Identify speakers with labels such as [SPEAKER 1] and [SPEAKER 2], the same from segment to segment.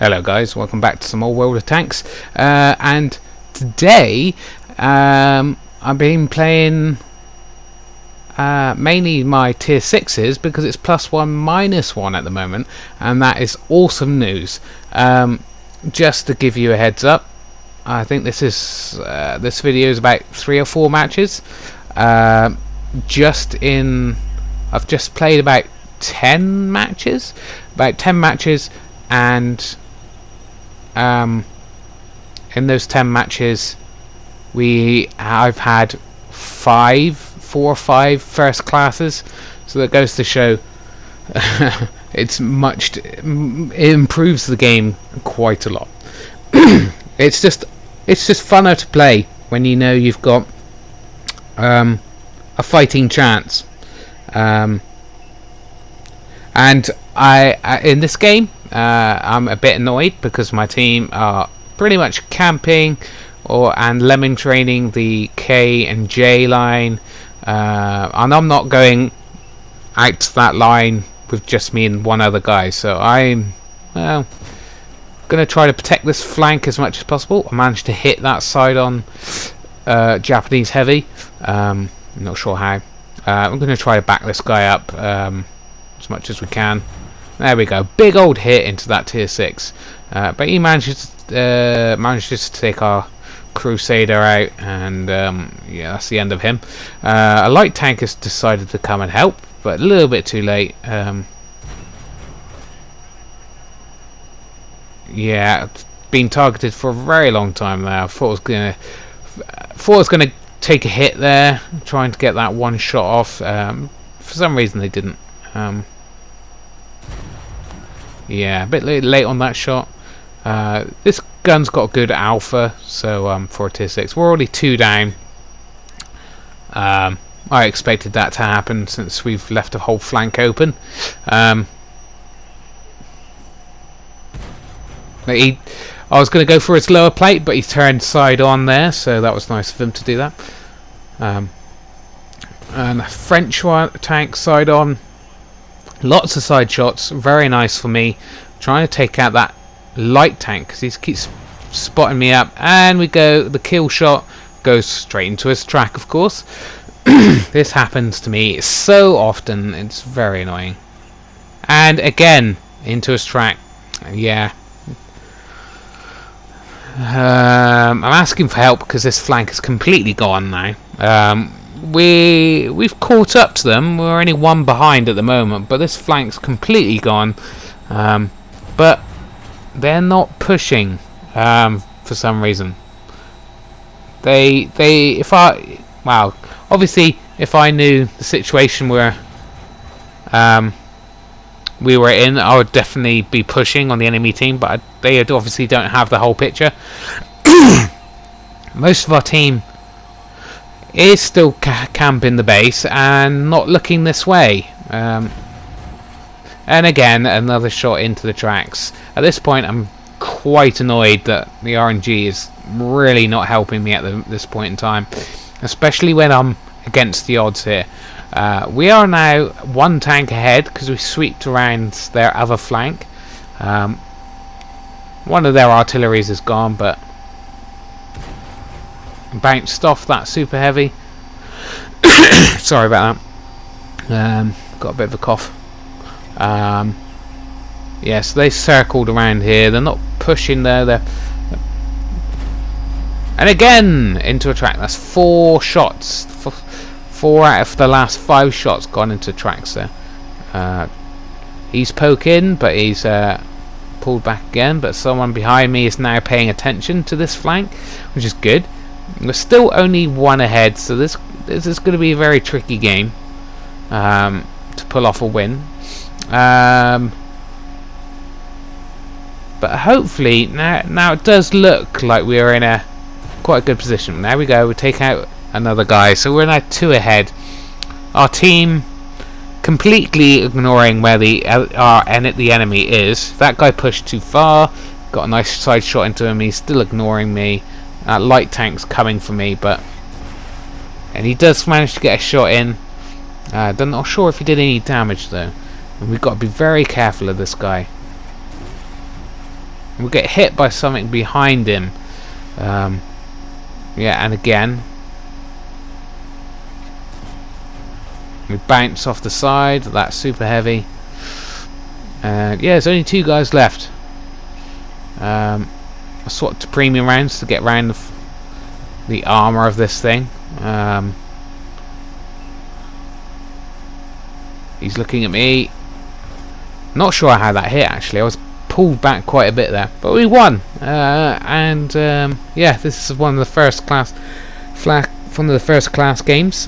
[SPEAKER 1] Hello guys, welcome back to some more World of Tanks, and today I've been playing mainly my tier 6s because it's +1 -1 at the moment, and that is awesome news. Just to give you a heads up, I think this video is about 3 or 4 matches. I've just played about 10 matches, and in those 10 matches I've had 4 or 5 first classes, so that goes to show it improves the game quite a lot. it's just funner to play when you know you've got a fighting chance, and I in this game I'm a bit annoyed because my team are pretty much camping and lemon training the K and J line, and I'm not going out to that line with just me and one other guy, so I'm going to try to protect this flank as much as possible. I managed to hit that side on Japanese heavy. I'm not sure how. I'm going to try to back this guy up as much as we can. There we go, big old hit into that tier 6, but he manages to take our Crusader out, and yeah, that's the end of him. A light tank has decided to come and help, but a little bit too late. Yeah, it's been targeted for a very long time now. I thought I was gonna take a hit there, trying to get that one shot off. For some reason they didn't. Yeah, a bit late on that shot. This gun's got good alpha, so for a tier 6 we're already 2 down. I expected that to happen since we've left a whole flank open. I was going to go for his lower plate, but he turned side on there, so that was nice of him to do that. And the French tank side on, lots of side shots, very nice for me, trying to take out that light tank because he keeps spotting me up, and the kill shot goes straight into his track, of course. This happens to me so often, it's very annoying. And again into his track. Yeah, I'm asking for help because this flank is completely gone now. We've caught up to them. We're only 1 behind at the moment, but this flank's completely gone. But they're not pushing for some reason. Obviously if I knew the situation where we were in, I would definitely be pushing on the enemy team, but they obviously don't have the whole picture. Most of our team is still camping the base and not looking this way. And again, another shot into the tracks. At this point I'm quite annoyed that the RNG is really not helping me at this point in time, especially when I'm against the odds here. We are now 1 tank ahead because we sweeped around their other flank. One of their artilleries is gone, but bounced off that super heavy. Sorry about that. Got a bit of a cough. Yeah, so they circled around here. They're not pushing there. And again into a track. That's 4 shots. 4 out of the last 5 shots gone into tracks there. He's poking, but he's pulled back again. But someone behind me is now paying attention to this flank, which is good. We're still only 1 ahead, so this is going to be a very tricky game to pull off a win. But hopefully now it does look like we are in a quite a good position. There we go, we take out another guy, so we're now 2 ahead. Our team completely ignoring where the enemy is. That guy pushed too far, got a nice side shot into him. He's still ignoring me. That light tank's coming for me, and he does manage to get a shot in. I'm not sure if he did any damage though, and we've got to be very careful of this guy. We'll get hit by something behind him. Yeah, and again we bounce off the side. That's super heavy. Yeah, there's only 2 guys left. I swapped to premium rounds to get around the armor of this thing. He's looking at me. Not sure how that hit actually. I was pulled back quite a bit there, but we won. Yeah, this is one of the first class games.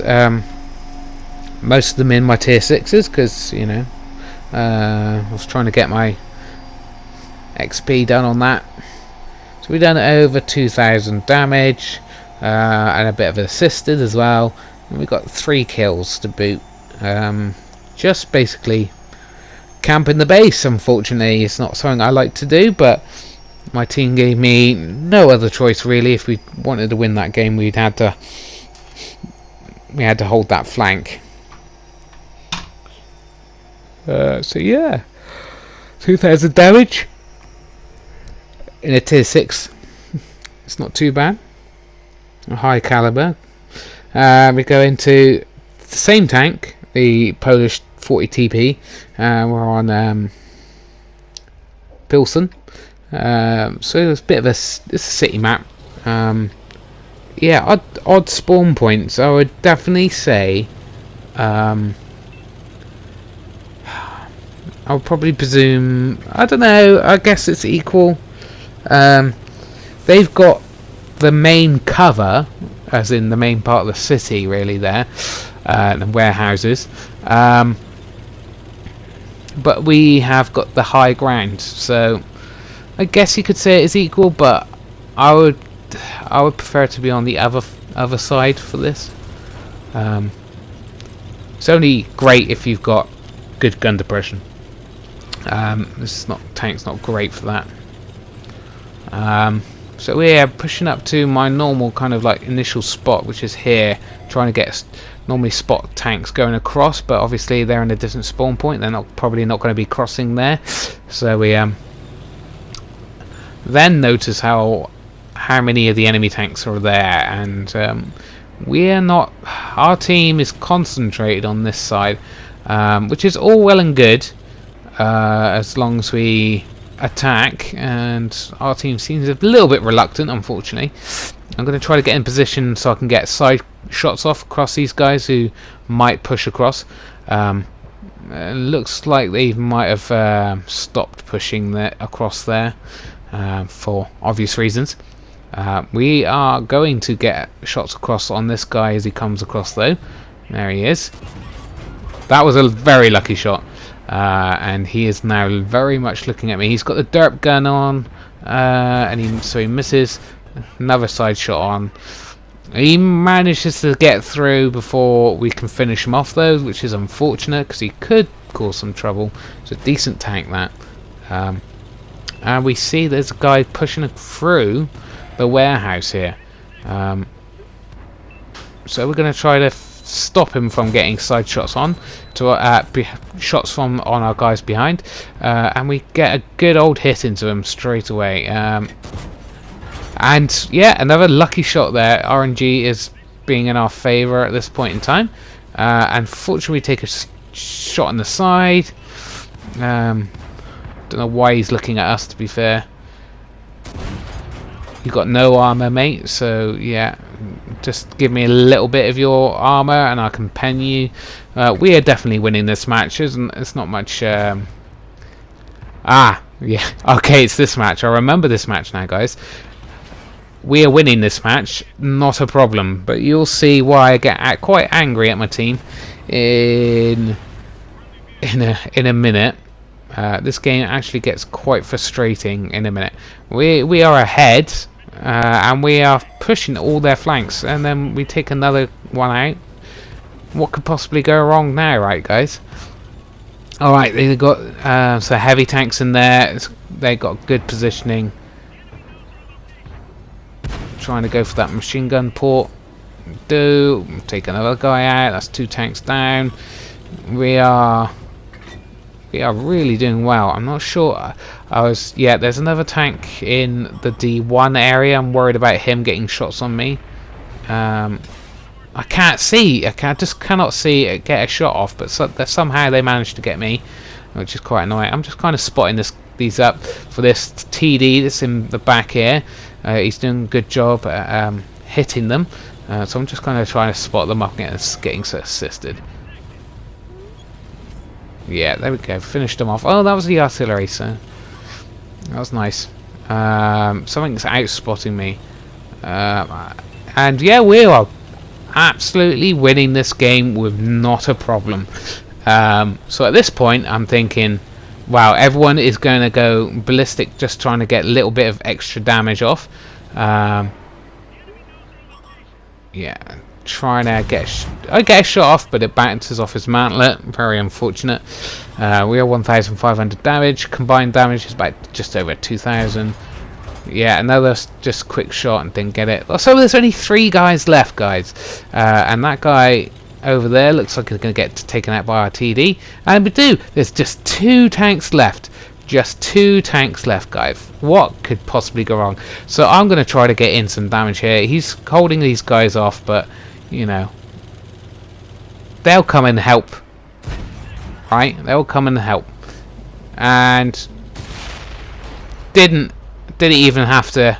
[SPEAKER 1] Most of them in my tier 6s because, you know, I was trying to get my XP done on that. So we done over 2,000 damage and a bit of assisted as well. And we got 3 kills to boot. Just basically camping the base. Unfortunately, it's not something I like to do, but my team gave me no other choice really. If we wanted to win that game, we had to hold that flank. So yeah, 2,000 damage in a tier 6. It's not too bad. A high caliber. We go into the same tank, the Polish 40 TP. We're on Pilsen. So it's a bit of it's a city map. Yeah, odd spawn points. I would definitely say. I would probably presume. I don't know. I guess it's equal. They've got the main cover, as in the main part of the city, really there, and warehouses. But we have got the high ground, so I guess you could say it is equal. But I would prefer to be on the other side for this. It's only great if you've got good gun depression. This tank's not great for that. So we're pushing up to my normal kind of like initial spot, which is here, trying to get normally spot tanks going across, but obviously they're in a different spawn point. They're probably not going to be crossing there. So we then notice how many of the enemy tanks are there, and we're not. Our team is concentrated on this side, which is all well and good. As long as we attack, and our team seems a little bit reluctant, unfortunately. I'm going to try to get in position so I can get side shots off across these guys who might push across. Looks like they might have stopped pushing across there for obvious reasons. We are going to get shots across on this guy as he comes across though. There he is. That was a very lucky shot. And he is now very much looking at me. He's got the derp gun on, and so he misses. Another side shot on. He manages to get through before we can finish him off though, which is unfortunate because he could cause some trouble. It's a decent tank that. And we see there's a guy pushing through the warehouse here. So we're going to try to stop him from getting side shots on to shots from on our guys behind, and we get a good old hit into him straight away. And yeah, another lucky shot there. RNG is being in our favour at this point in time. Unfortunately, we take a shot on the side. Don't know why he's looking at us, to be fair. You've got no armour, mate, so yeah, just give me a little bit of your armour and I can pen you. We are definitely winning this match. It's not much. Yeah, okay, it's this match. I remember this match now, guys. We are winning this match, not a problem, but you'll see why I get quite angry at my team in a minute. This game actually gets quite frustrating in a minute. We are ahead, and we are pushing all their flanks, and then we take another one out. What could possibly go wrong now, right, guys? Alright, they got so heavy tanks in there. They got good positioning. Trying to go for that machine gun port. Take another guy out. That's 2 tanks down. We are We are really doing well. I'm not sure. Yeah, there's another tank in the D1 area. I'm worried about him getting shots on me. I can't see. Just cannot see it get a shot off. But somehow they managed to get me, which is quite annoying. I'm just kind of spotting these up for this TD that's in the back here. He's doing a good job at hitting them. So I'm just kind of trying to spot them up and getting assisted. Yeah, there we go. Finished them off. Oh, that was the artillery, so that was nice. Something's out-spotting me. And yeah, we are absolutely winning this game with not a problem. So at this point, I'm thinking, wow, everyone is going to go ballistic just trying to get a little bit of extra damage off. Yeah, trying to get a shot off, but it bounces off his mantlet. Very unfortunate. We are 1,500 damage. Combined damage is about just over 2,000. Yeah, another just quick shot and didn't get it. So there's only 3 guys left, guys. And that guy over there looks like he's going to get taken out by our TD. And we do. There's just 2 tanks left. Just 2 tanks left, guys. What could possibly go wrong? So I'm going to try to get in some damage here. He's holding these guys off, but, you know, they'll come and help. Right? They'll come and help. And didn't even have to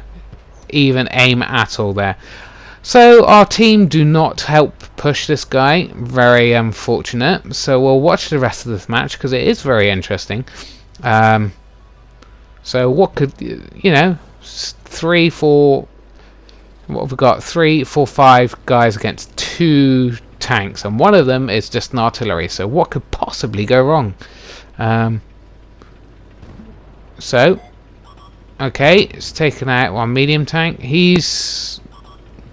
[SPEAKER 1] even aim at all there. So our team do not help push this guy. Very unfortunate. So we'll watch the rest of this match because it is very interesting. So what could, you know, 3, 4, what have we got? 3, 4, 5 guys against 2 tanks, and one of them is just an artillery. So what could possibly go wrong? So okay, it's taken out one medium tank. He's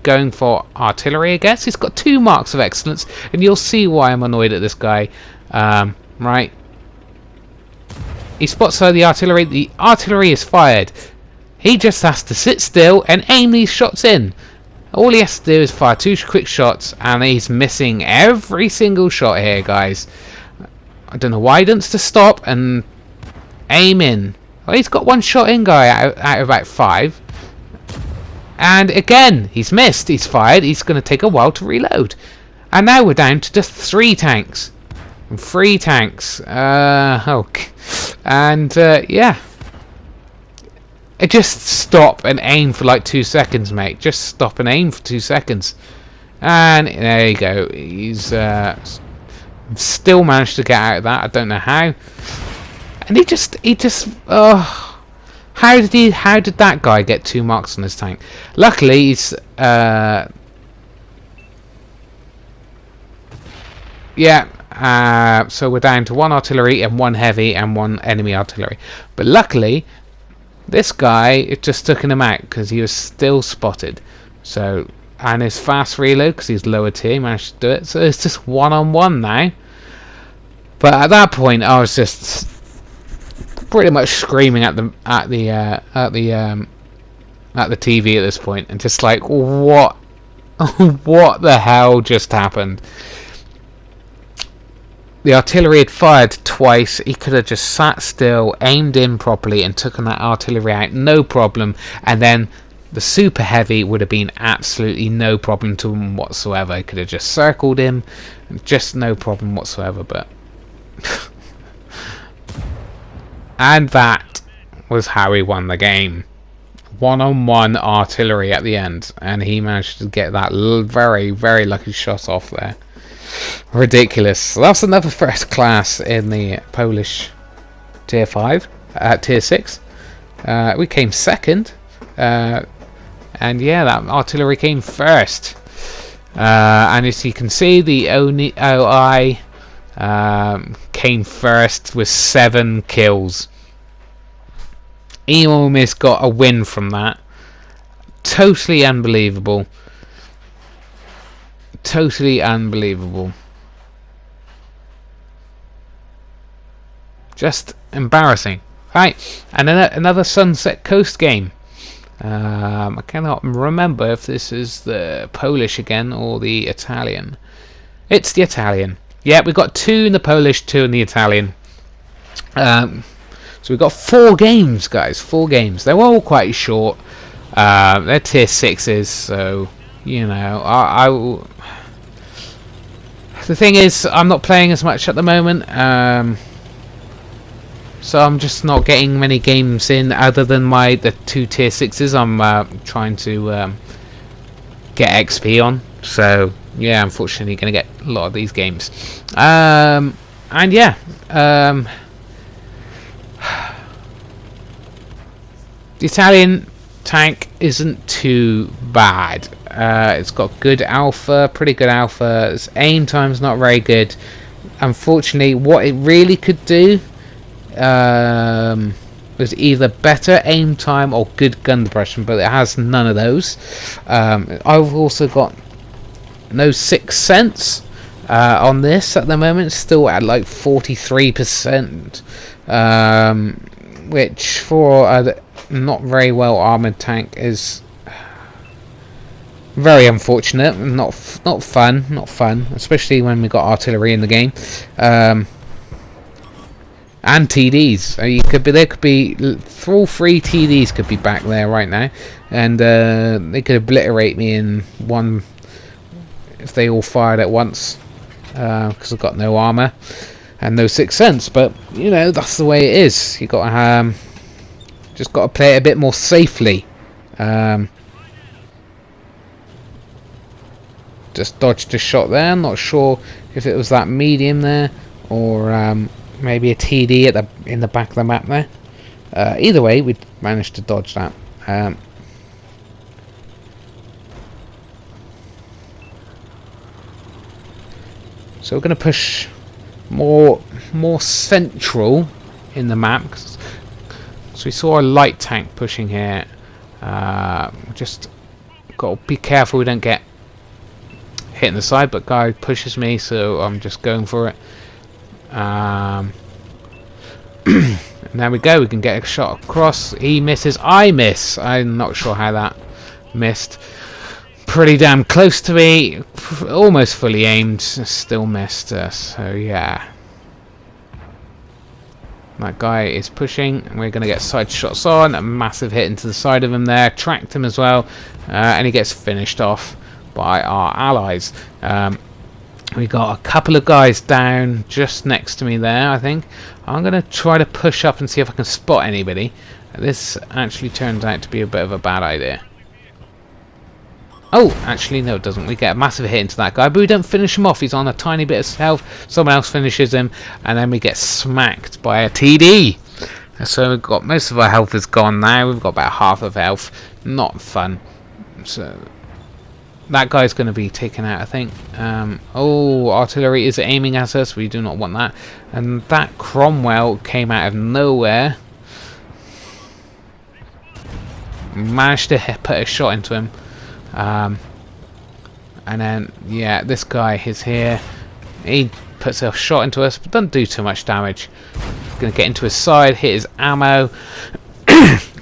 [SPEAKER 1] going for artillery, I guess. He's got 2 marks of excellence, and you'll see why I'm annoyed at this guy. Right. He spots the artillery. The artillery is fired. He just has to sit still and aim these shots in. All he has to do is fire 2 quick shots, and he's missing every single shot here, guys. I don't know why he doesn't just stop and aim in. Well, he's got 1 shot in, guy, out of about 5. And again, he's missed. He's fired. He's going to take a while to reload. And now we're down to just 3 tanks. 3 tanks. Yeah. Just stop and aim for like 2 seconds, mate. Just stop and aim for 2 seconds. And there you go. He's still managed to get out of that. I don't know how. And he just how did that guy get 2 marks on his tank? Luckily he's so we're down to 1 artillery and 1 heavy and 1 enemy artillery. But luckily this guy just took him out because he was still spotted. So, and his fast reload because he's lower tier, he managed to do it. So it's just 1-on-1 now. But at that point I was just pretty much screaming at the TV at this point, and just like, what the hell just happened? The artillery had fired twice. He could have just sat still, aimed in properly, and taken that artillery out, no problem. And then the super heavy would have been absolutely no problem to him whatsoever. He could have just circled him, just no problem whatsoever. But and that was how he won the game. 1-on-1 artillery at the end, and he managed to get that very, very lucky shot off there. Ridiculous. So that's another first class in the Polish tier 5, tier 6. We came second, and yeah, that artillery came first. And as you can see, the OI came first with 7 kills. He almost got a win from that. Totally unbelievable. Totally unbelievable. Just embarrassing. Right, and another Sunset Coast game. I cannot remember if this is the Polish again or the Italian. It's the Italian. Yeah, we've got 2 in the Polish, 2 in the Italian. So we've got 4 games, guys. 4 games. They're all quite short. They're tier 6s, so you know, the thing is, I'm not playing as much at the moment, so I'm just not getting many games in other than the 2 tier 6s. I'm trying to get XP on. So yeah, unfortunately, going to get a lot of these games. And yeah. The Italian tank isn't too bad. It's got good alpha, pretty good alpha. Its aim time's not very good. Unfortunately, what it really could do was either better aim time or good gun depression, but it has none of those. I've also got no Sixth Sense on this at the moment, still at like 43%, which for a not very well armored tank is very unfortunate. Not fun, especially when we got artillery in the game, and TDs. There could be all 3 TDs could be back there right now, and they could obliterate me in one if they all fired at once, because I've got no armor and no Sixth Sense. But you know, that's the way it is. You got just got to play it a bit more safely. Just dodged a shot there. I'm not sure if it was that medium there or maybe a TD in the back of the map there. Either way, we managed to dodge that. So we're going to push more central in the map. So we saw a light tank pushing here. Just got to be careful we don't get hit in the side, but guy pushes me, so I'm just going for it. And there we go. We can get a shot across. He misses. I miss. I'm not sure how that missed. Pretty damn close to me. Almost fully aimed. Still missed. So yeah. That guy is pushing, and we're going to get side shots on. A massive hit into the side of him there. Tracked him as well. And he gets finished off by our allies. We got a couple of guys down just next to me there, I think. I'm going to try to push up and see if I can spot anybody. This actually turns out to be a bit of a bad idea. Oh, actually, no, it doesn't. We get a massive hit into that guy, but we don't finish him off. He's on a tiny bit of health. Someone else finishes him, and then we get smacked by a TD. So we've got most of our health is gone now. We've got about half of health. Not fun. So that guy's going to be taken out, I think. Oh, artillery is aiming at us. We do not want that. And that Cromwell came out of nowhere. Managed to put a shot into him. And then, yeah, this guy is here. He puts a shot into us, but doesn't do too much damage. Going to get into his side, hit his ammo.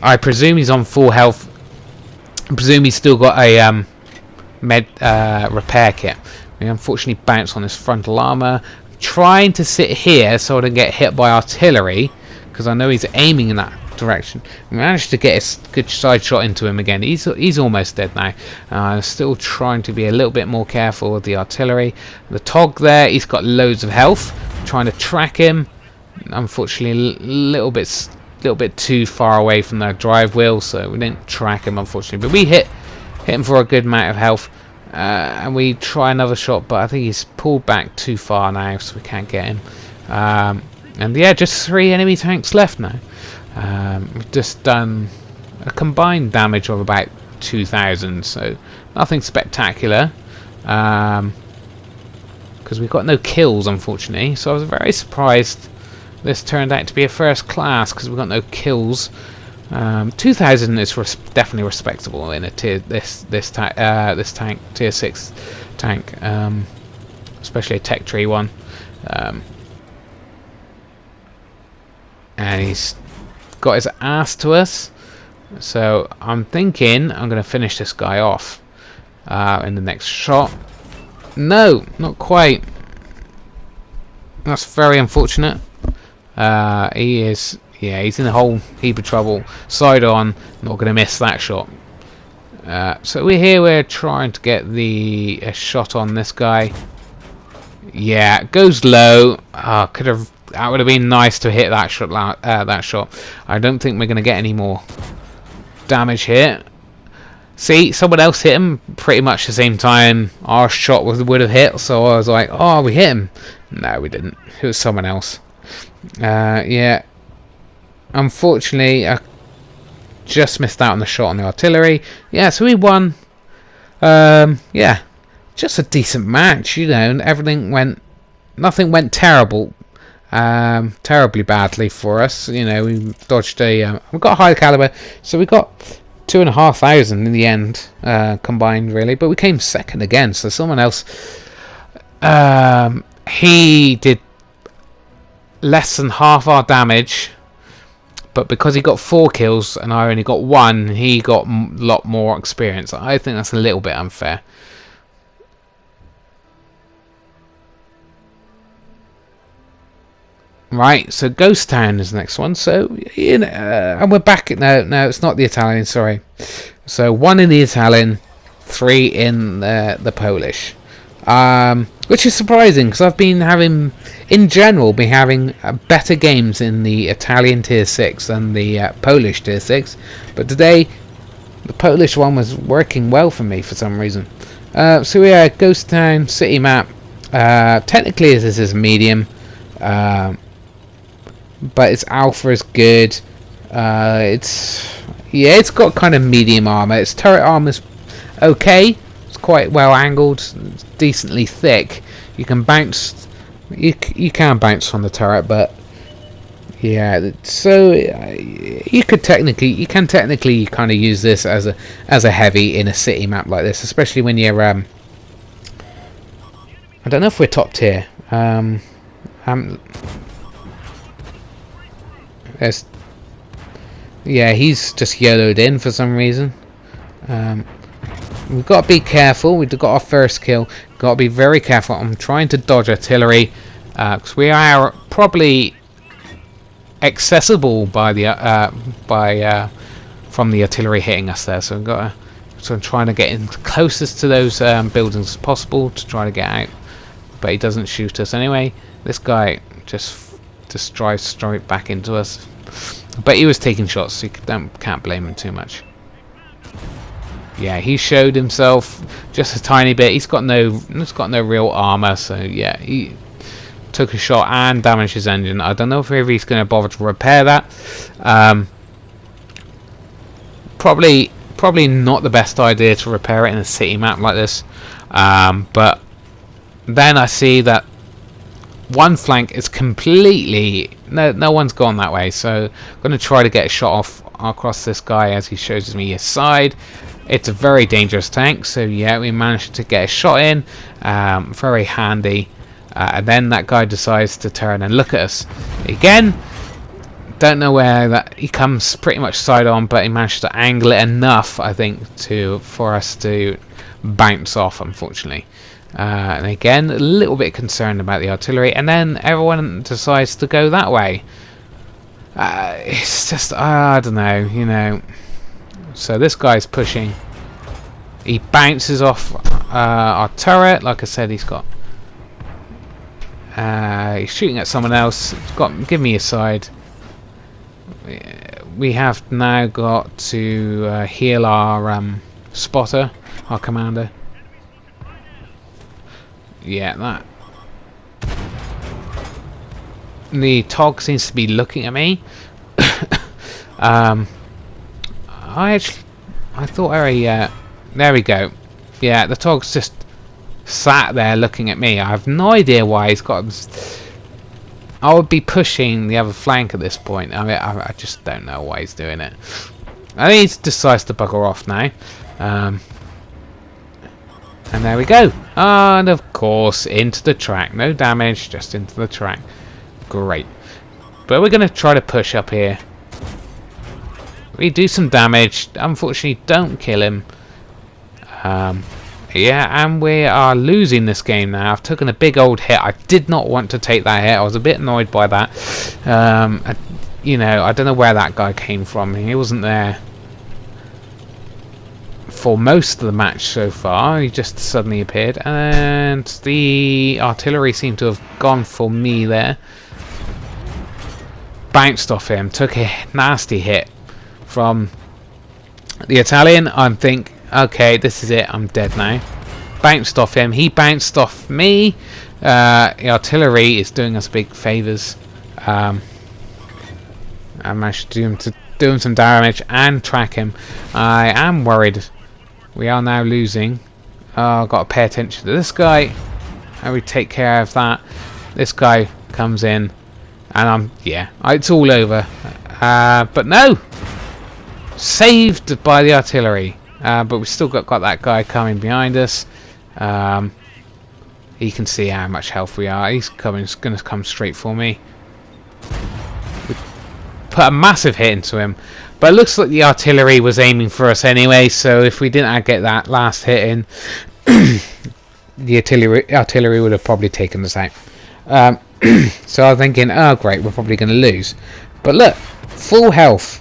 [SPEAKER 1] I presume he's on full health. I presume he's still got a repair kit. We unfortunately bounce on his frontal armor. Trying to sit here so I don't get hit by artillery, because I know he's aiming in that direction. We managed to get a good side shot into him again. He's almost dead now. Still trying to be a little bit more careful with the artillery. The Tog there, he's got loads of health. Trying to track him. Unfortunately, a little bit too far away from the drive wheel, so we didn't track him, unfortunately. But we hit him for a good amount of health, and we try another shot, but I think he's pulled back too far now, so we can't get him. And yeah, just 3 enemy tanks left now. We've just done a combined damage of about 2,000, so nothing spectacular, because we've got no kills, unfortunately. So I was very surprised this turned out to be a first class, because we've got no kills. 2,000 is definitely respectable in a this tank, tier 6 tank, especially a tech tree one. And he's got his ass to us, so I'm thinking I'm going to finish this guy off in the next shot. No, not quite. That's very unfortunate. He is, yeah, he's in a whole heap of trouble. Side on, not going to miss that shot. So we're trying to get a shot on this guy. Yeah, it goes low. That would have been nice to hit that shot. That shot. I don't think we're going to get any more damage here. See, someone else hit him pretty much the same time our shot would have hit. So I was like, oh, we hit him. No, we didn't. It was someone else. Yeah. Unfortunately, I just missed out on the shot on the artillery. Yeah, so we won. Yeah, just a decent match, you know. And nothing went terribly badly for us. You know, we dodged we got a high caliber, so we got 2,500 in the end, combined really. But we came second again, so someone else, he did less than half our damage. But because he got 4 kills and I only got 1, he got a lot more experience. I think that's a little bit unfair. Right, so Ghost Town is the next one. So, you know, and we're back. No, it's not the Italian, sorry. So 1 in the Italian, 3 in the Polish. Which is surprising because I've been having, in general, better games in the Italian tier 6 than the Polish tier 6. But today, the Polish one was working well for me for some reason. So yeah, Ghost Town city map. Technically, this is medium, but its alpha is good. It's got kind of medium armor. Its turret armor is okay. Quite well angled, decently thick. You can bounce. You can bounce from the turret, but yeah. So you can technically kind of use this as a heavy in a city map like this, especially when you're. I don't know if we're top tier. Yeah, he's just YOLO'd in for some reason. We've got to be careful. We've got our first kill. Got to be very careful. I'm trying to dodge artillery because we are probably accessible by the from the artillery hitting us there. So we've got to. So I'm trying to get in closest to those buildings as possible to try to get out. But he doesn't shoot us anyway. This guy just drives straight back into us. But he was taking shots, so you can't blame him too much. Yeah, he showed himself just a tiny bit. He's got no real armor, so yeah, he took a shot and damaged his engine. I don't know if he's going to bother to repair that. Probably not the best idea to repair it in a city map like this. But then I see that one flank is completely no one's gone that way, so I'm going to try to get a shot off across this guy as he shows me his side. It's a very dangerous tank, so yeah, we managed to get a shot in. Very handy. And then that guy decides to turn and look at us again. Don't know where that he comes pretty much side on, but he managed to angle it enough, I think, for us to bounce off, unfortunately. And again, a little bit concerned about the artillery, and then everyone decides to go that way. It's just, I don't know, you know. So this guy's pushing. He bounces off our turret. Like I said, he's got. He's shooting at someone else. Give me a side. We have now got to heal our spotter, our commander. Yeah, that. The TOG seems to be looking at me. I thought there we go. Yeah, the TOG's just sat there looking at me. I have no idea why he's got. I would be pushing the other flank at this point. I mean, I just don't know why he's doing it. I think he decides to bugger off now. And there we go. And of course, into the track. No damage, just into the track. Great. But we're going to try to push up here. We do some damage. Unfortunately, don't kill him. Yeah, and we are losing this game now. I've taken a big old hit. I did not want to take that hit. I was a bit annoyed by that. You know, I don't know where that guy came from. He wasn't there for most of the match so far. He just suddenly appeared, and the artillery seemed to have gone for me there. Bounced off him, took a nasty hit from the Italian. I think, okay, this is it, I'm dead now. Bounced off him, he bounced off me. The artillery is doing us big favours. I managed to do him some damage and track him. I am worried. We are now losing. I've got to pay attention to this guy. How we take care of that. This guy comes in, and it's all over. But no! Saved by the artillery. But we've still got that guy coming behind us. He can see how much health we are. He's going to come straight for me. We put a massive hit into him. But it looks like the artillery was aiming for us anyway, so if we didn't get that last hit in, the artillery would have probably taken us out. So I was thinking, oh great, we're probably going to lose. But look, full health.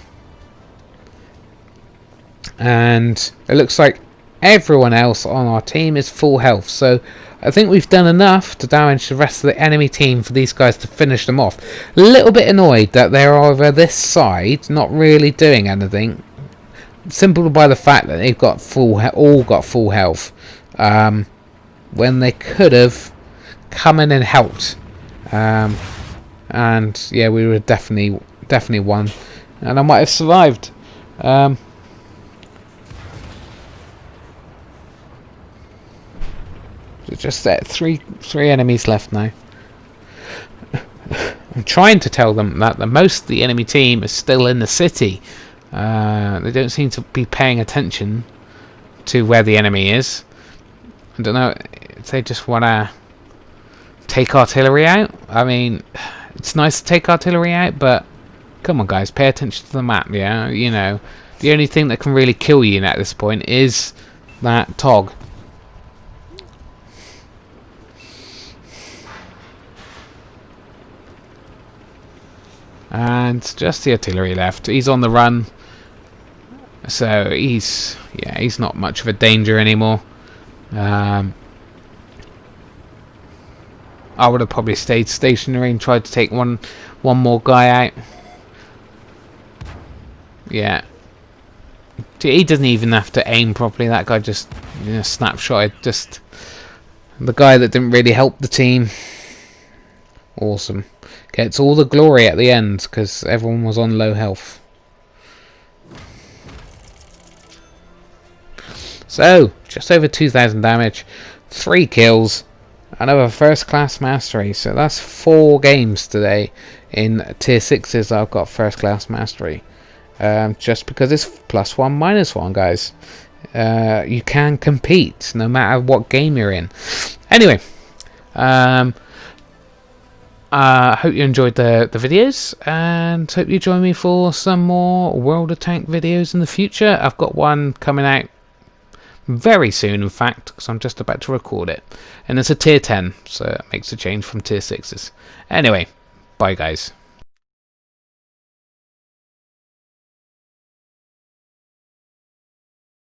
[SPEAKER 1] And it looks like everyone else on our team is full health. So I think we've done enough to damage the rest of the enemy team for these guys to finish them off. A little bit annoyed that they're over this side, not really doing anything. Simple by the fact that they've got all got full health, when they could have come in and helped. And yeah, we would definitely won, and I might have survived. Just that three enemies left now. I'm trying to tell them that most of the enemy team is still in the city. They don't seem to be paying attention to where the enemy is. I don't know if they just want to take artillery out. I mean, it's nice to take artillery out, but come on guys, pay attention to the map. Yeah, you know, the only thing that can really kill you at this point is that TOG. And just the artillery left. He's on the run, so he's not much of a danger anymore. I would have probably stayed stationary and tried to take one more guy out. Yeah, he doesn't even have to aim properly. That guy just snapshotted just the guy that didn't really help the team. Awesome. Gets all the glory at the end because everyone was on low health. So, just over 2,000 damage, 3 kills, another first class mastery. So that's 4 games today in tier 6s I've got first class mastery. Just because it's +1, -1, guys. You can compete no matter what game you're in. Anyway, hope you enjoyed the videos, and hope you join me for some more World of Tank videos in the future. I've got one coming out very soon, in fact, because I'm just about to record it, and it's a tier 10, so it makes a change from tier 6s. Anyway, bye guys.